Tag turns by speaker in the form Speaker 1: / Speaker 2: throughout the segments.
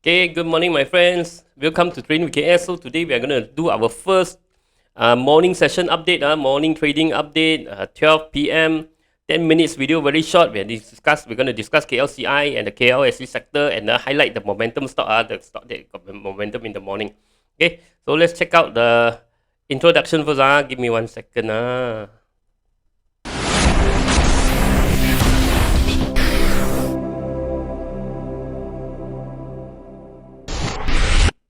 Speaker 1: Okay, good morning, my friends. Welcome to Trading with KS. So today we are going to do our first morning session update, morning trading update, 12 p.m. 10 minutes video, very short. We're going to discuss KLCI and the KLSE sector and highlight the momentum stock, the stock that got momentum in the morning. Okay, so let's check out the introduction first. Give me 1 second.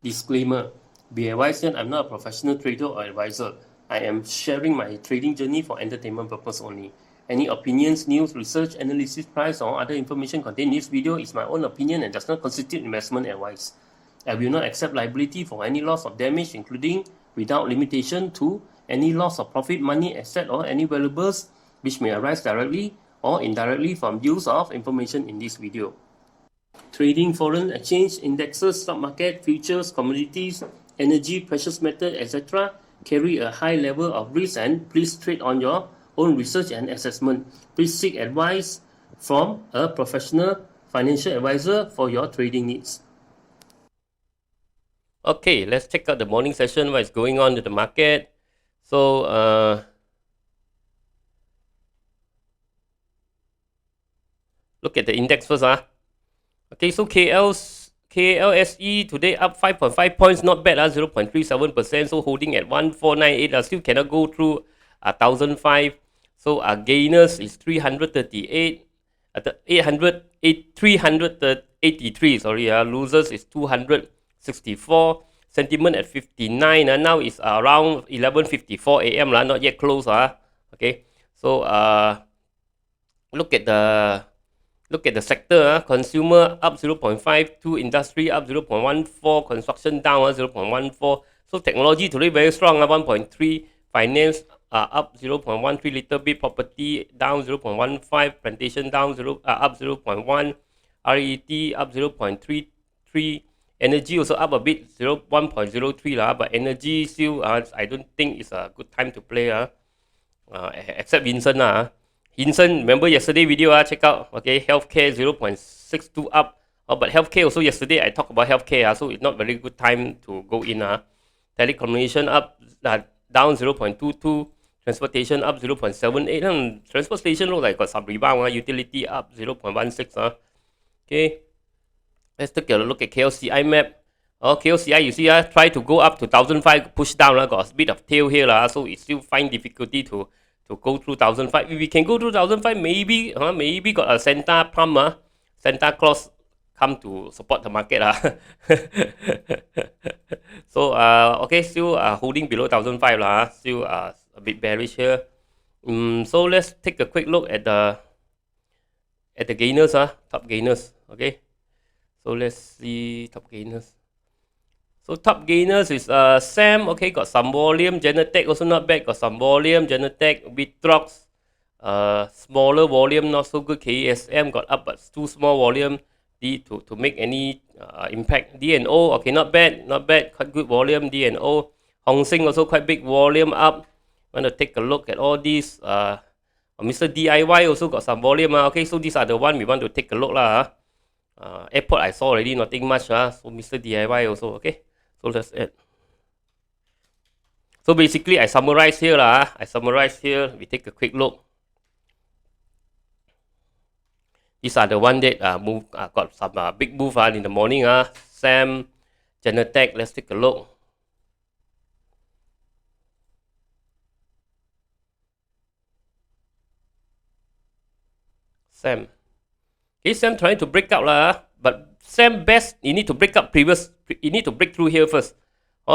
Speaker 1: Disclaimer. Be advised that I'm not a professional trader or advisor. I am sharing my trading journey for entertainment purpose only. Any opinions, news, research, analysis, price, or other information contained in this video is my own opinion and does not constitute investment advice. I will not accept liability for any loss or damage, including, without limitation to, any loss of profit, money, asset, or any valuables which may arise directly or indirectly from use of information in this video. Trading foreign exchange, indexes, stock market, futures, commodities, energy, precious metal, etc. carry a high level of risk, and please trade on your own research and assessment. Please seek advice from a professional financial advisor for your trading needs. Okay, let's check out the morning session, what is going on in the market. So, look at the index first. Okay, so KLSE today up 5.5 points, not bad, 0.37%, so holding at 1498, still cannot go through 1005. So our gainers is 338, 383, sorry, losers is 264, sentiment at 59, now it's around 11:54 a.m, not yet close. Okay, so look at the sector. Consumer up 0.52, industry up 0.14, construction down 0.14. So technology today very strong, 1.3, finance up 0.13 little bit, property down 0.15, plantation down up 0.1, RET up 0.33, energy also up a bit, 1.03 but energy still I don't think it's a good time to play except Vincent Hinson, remember yesterday video, check out, okay, healthcare 0.62 up. But healthcare also yesterday I talked about healthcare, so it's not very good time to go in. Telecommunication up, down 0.22, transportation up 0.78. Transportation look like got some rebound. Utility up 0.16. Okay, let's take a look at KLCI map. KLCI, you see, try to go up to 1005, push down, got a bit of tail here, so it still find difficulty to go through 1005. If we can go through 1005, maybe got a Santa Claus come to support the market. So okay, still holding below 1005, still a bit bearish here. So let's take a quick look at the gainers, top gainers. Okay, so let's see top gainers. So top gainers is CIMB, okay, got some volume. GENETEC also not bad, got some volume. GENETEC VITROX, smaller volume, not so good. KSM got up, but too small volume to make any impact. DNO, okay, not bad, quite good volume. DNO, HONGSENG also quite big volume up. Want to take a look at all these. Mr. DIY also got some volume. Okay, so these are the one we want to take a look. Airport I saw already, nothing much. So Mr. DIY also, okay. So that's it. So basically, I summarize here. We take a quick look. These are the one that got some big move in the morning. CIMB, GENETEC. Let's take a look. CIMB. Okay, CIMB trying to break out but CIMB best, you need to break up you need to break through here first.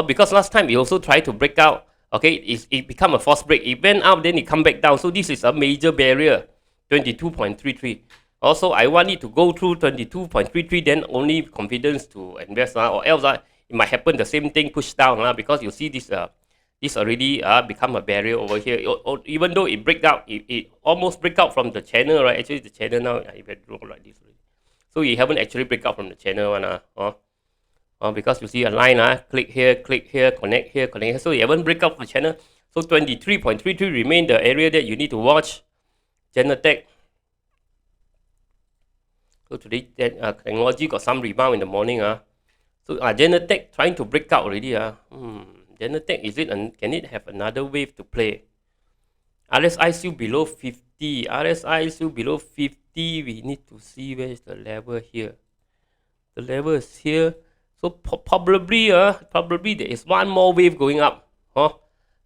Speaker 1: Because last time it also tried to break out. Okay, it become a false break. It went up, then it come back down. So this is a major barrier, 22.33. Also, I want it to go through 22.33, then only confidence to invest, or else it might happen the same thing, push down, because you see this already become a barrier over here. Even though it break out, it almost break out from the channel, right? Actually, the channel now I even draw like this. So it haven't actually break out from the channel one. Because you see a line, click here, connect here. So it haven't break out from the channel. So 23.33 remain the area that you need to watch. GENETEC. So today, technology got some rebound in the morning. So GENETEC trying to break out already. GENETEC, is it can it have another wave to play? RSI still below 50. RSI still below 50. We need to see where is the level here. The level is here. So probably there is one more wave going up.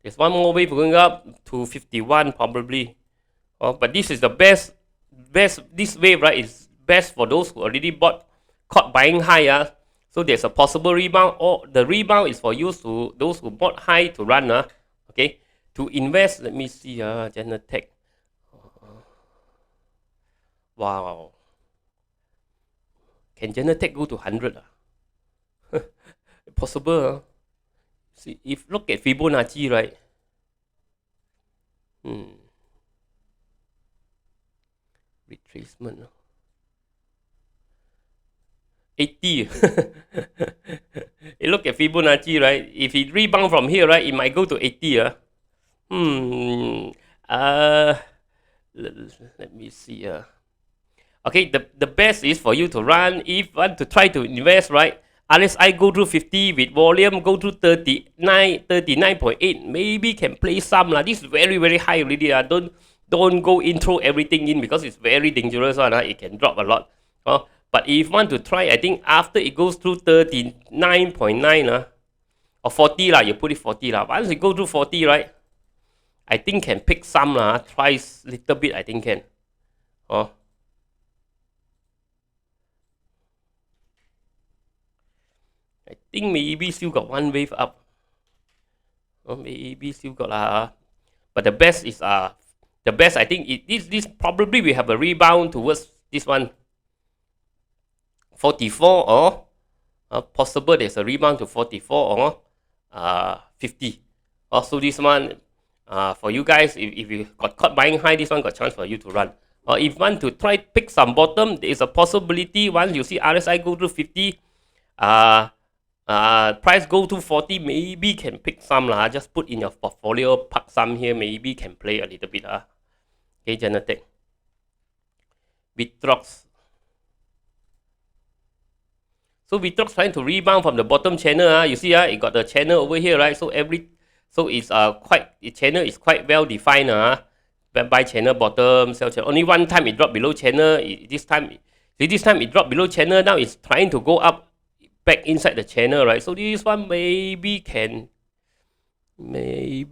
Speaker 1: There's one more wave going up to 51 probably. But this is the best. This wave, right, is best for those who already caught buying high. So there's a possible rebound, or the rebound is for those who bought high to run. Okay, to invest. Let me see. GENETEC. Wow. Can GENETEC go to 100? Possible. See, if look at Fibonacci, right? Retracement. 80. You look at Fibonacci, right? If it rebound from here, right, it might go to 80. Let me see. Okay, the best is for you to run. If you want to try to invest, right? RSI go through 50 with volume go through 39.8. Maybe can play some lah. This is very, very high already. Don't go in, throw everything in, because it's very dangerous. It can drop a lot. But if you want to try, I think after it goes through 39.9 or 40 lah, you put it 40 lah. Once it go through 40, right, I think can pick some lah. Try little bit, I think can. I think maybe still got one wave up. Maybe still got lah. But the best is I think this probably we have a rebound towards this one. 44, or possible there's a rebound to 44 or 50. So this one, for you guys, if you got caught buying high, this one got chance for you to run. If you want to try pick some bottom, there is a possibility once you see RSI go through 50, price go to 40, maybe can pick some lah. Just put in your portfolio, park some here, maybe can play a little bit. Okay, GENETEC. VITROX. So VITROX trying to rebound from the bottom channel. You see, it got the channel over here, right? So it's the channel is quite well defined. Buy channel, bottom, sell channel. Only one time it dropped below channel. This time it dropped below channel. Now it's trying to go up back inside the channel, right? So this one maybe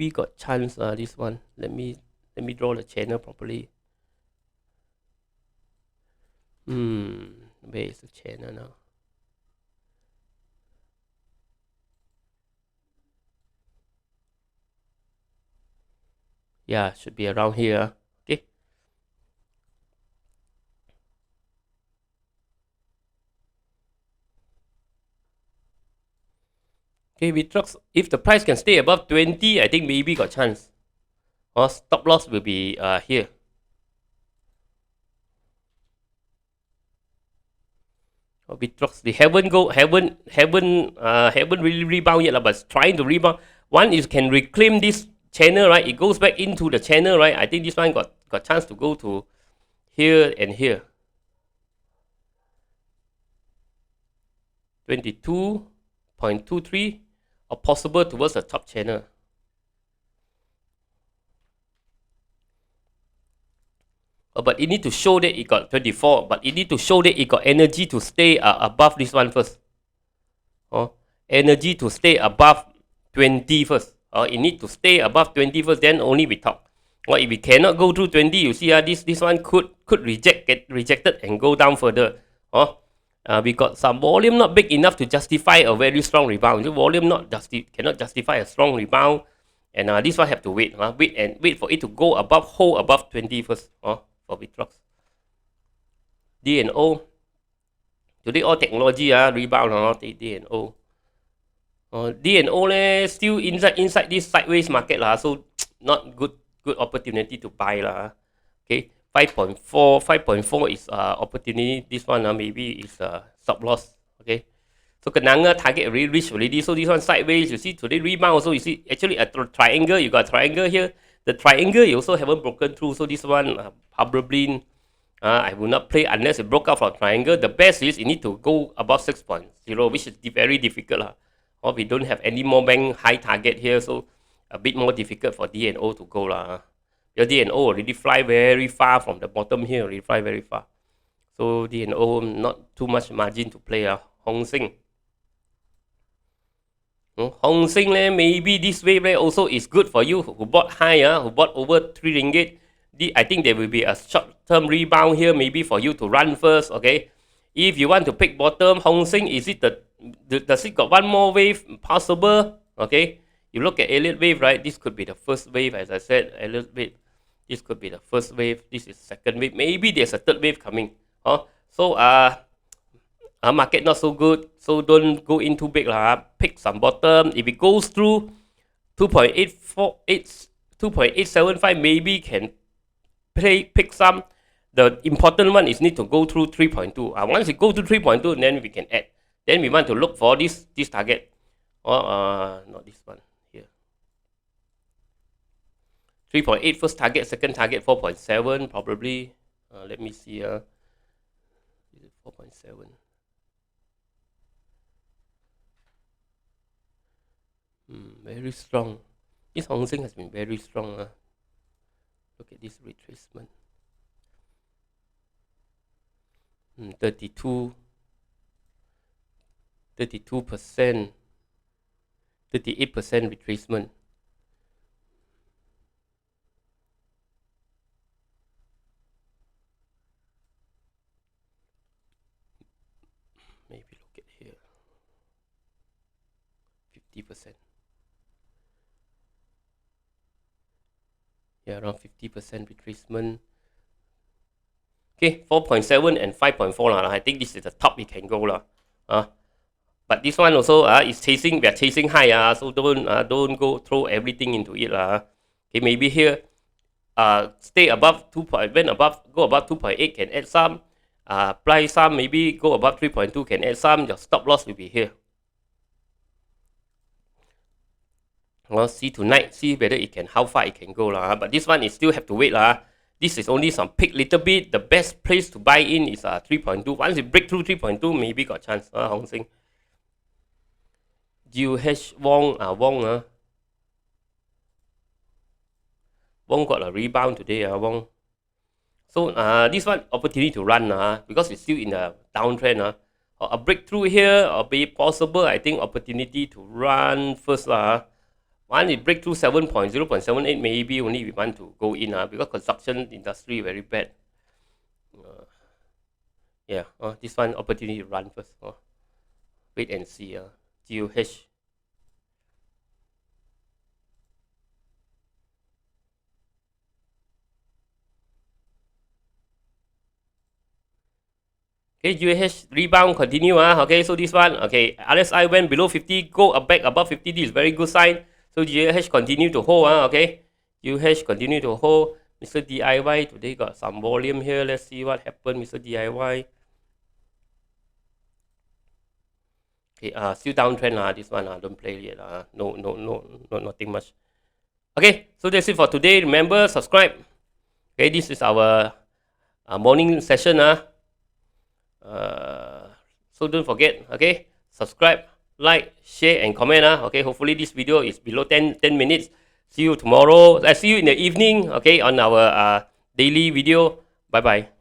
Speaker 1: got chance. This one. Let me draw the channel properly. Where is the channel now? Yeah, should be around here. Okay. Okay, VITROX, if the price can stay above 20, I think maybe got chance. Or stop loss will be here. VITROX, they haven't really rebound yet, but trying to rebound. One is can reclaim this channel, right? It goes back into the channel, right? I think this one got chance to go to here and here. 22.23 or possible towards the top channel. But it need to show that it got 24, but it need to show that it got energy to stay above this one first. Energy to stay above 20 first. It need to stay above 20 first, then only we talk. If we cannot go through 20, you see this one get rejected and go down further. We got some volume not big enough to justify a very strong rebound. The volume cannot justify a strong rebound, and this one have to wait. Wait for it to go hold above 20 first. For VITROX. D&O. Today all technology rebound. D&O. D&O still inside this sideways market so not good opportunity to buy Okay, 5.4 is opportunity. This one maybe is stop loss. Okay, so Kenanga target already reached already. So this one sideways. You see today rebound also. You see actually a triangle. You got a triangle here. The triangle you also haven't broken through. So this one probably I will not play unless it broke out from triangle. The best is you need to go above 6.0, which is very difficult. Or we don't have any more bank high target here, so a bit more difficult for DNO to go. Your DNO already fly very far from the bottom here, already fly very far. So DNO not too much margin to play. Hongseng. Hongseng, maybe this wave also is good for you who bought high, who bought over 3 ringgit. I think there will be a short-term rebound here, maybe for you to run first, okay? If you want to pick bottom, Hongseng, is it does it got one more wave possible? Okay, you look at Elliott wave, right? This could be the first wave, as I said, Elliott wave. This could be the first wave. This is second wave. Maybe there's a third wave coming. So market not so good, so don't go in too big. Pick some bottom. If it goes through 2.875, maybe can pick some. The important one is need to go through 3.2. Once it go to 3.2, then we can add. Then we want to look for this target. Not this one here. 3.8 first target, second target 4.7 probably. Let me see. 4.7. Very strong. This Hongseng has been very strong. Look at this retracement. 32%, 38% retracement. Maybe look at here. 50%. Yeah, around 50% retracement. Okay, 4.7 and 5.4 I think this is the top we can go but this one also is chasing. We are chasing high so don't go throw everything into it Okay, maybe here stay above 2. When above go above 2.8 can add some. Apply some. Maybe go above 3.2 can add some. Your stop loss will be here. Well, see tonight. See whether it can how far it can go But this one is still have to wait This is only some peak little bit. The best place to buy in is 3.2. Once it break through 3.2, maybe got chance. Hongseng. GUH Wong Wong got a rebound today. Wong. So this one opportunity to run because it's still in a downtrend. A breakthrough here or be possible. I think opportunity to run first Once it break through 0.78, maybe only we want to go in because construction industry very bad. This one opportunity to run first. Wait and see. GUH. Okay, GUH rebound continue. Okay, so this one. Okay, RSI went below 50, go back above 50. This is very good sign. So GUH continue to hold. Okay, GUH continue to hold. Mr. DIY today got some volume here. Let's see what happened, Mr. DIY. Okay, still downtrend this one. Don't play yet. No, nothing much. Okay, so that's it for today. Remember, subscribe. Okay, this is our morning session. So don't forget. Okay, subscribe, like, share, and comment. Okay, hopefully this video is below 10 minutes. See you tomorrow. I see you in the evening. Okay, on our daily video. Bye bye.